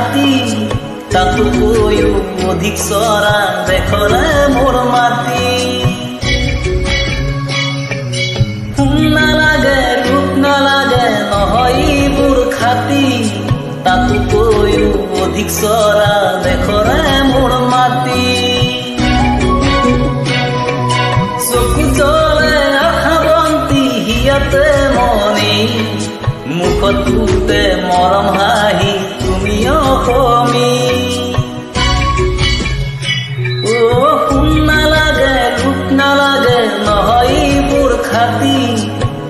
খাতি তাতোকৈও অধিক চৰা দেখৰে মোৰ মাটি সোণ নালাগে ৰূপ নালাগে নহয় এইবোৰ খাতি তাতোকৈও অধিক চৰা দেখৰে মোৰ মাটি চকু জলে আশাবন্তী হিয়াতে মনি মুখটোতে মৰম হাঁহি তুমি অসমী সোণ নালাগে ৰূপ নালাগে নহয় এইবোৰ খাতি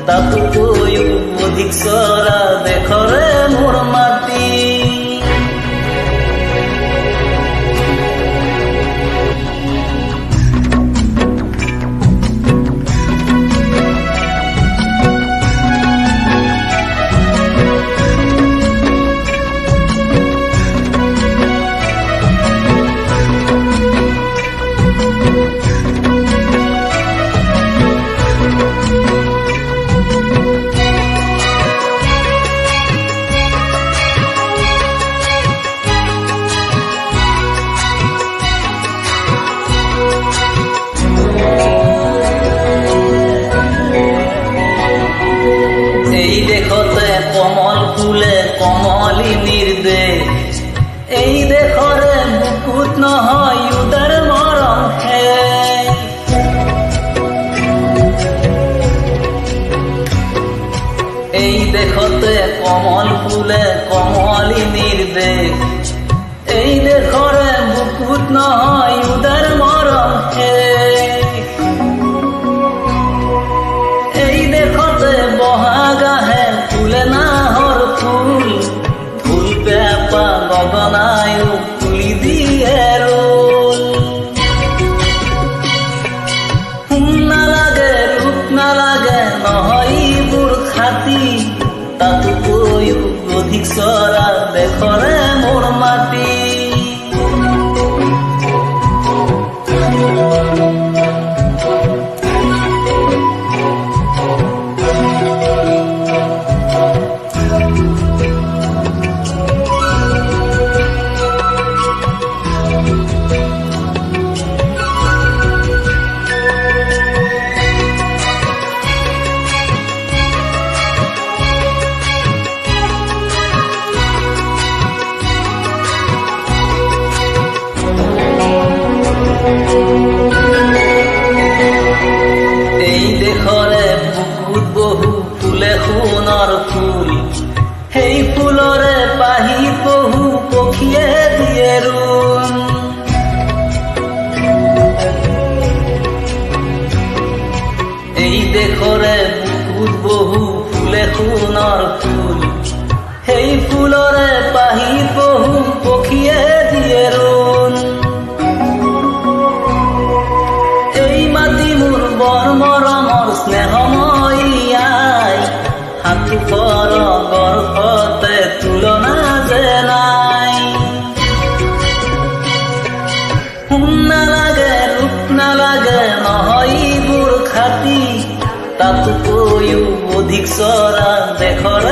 তাতোকৈও অধিক চৰা দেখৰে মোৰ মাটি কমল ফুলে কমলি নিৰ্দেশ এই দেশৰে বুকুত নহয় উদাৰ মৰম হে এই দেশতে কমল ফুলে কমলি নিৰ্দেশ এই দেশৰে বুকুত নহয় উদাৰ মৰম হে এই দেশতে বহাগ আহে ফুলে নাহৰ ফুল ফুল পেপা গগনায়ো তুলি দিয়ে ৰোল সোণ নালাগে ৰূপ নালাগে নহয় এইবোৰ খাতি তাতোকৈও অধিক চৰা দেখৰে মোৰ মাটি এই দেশৰে বুকুত বহু ফুলে সোণৰ ফুল সেই ফুলৰে পাহিত বহু পক্ষীয়ে দিয়ে ৰোণ এই দেশৰে বুকুত বহু ফুলে সোণৰ ফুল সেই ফুলৰে পাহিত বহু পক্ষীয়ে দিয়ে ৰোণ বৰ মৰমৰ স্নেহময়ী আই হাতোখৰ গৰ্ভতে তুলনা যে নাই সোণ নালাগে ৰূপ নালাগে নহয় এইবোৰ খাতি তাতোকৈও অধিক চৰা দেখৰে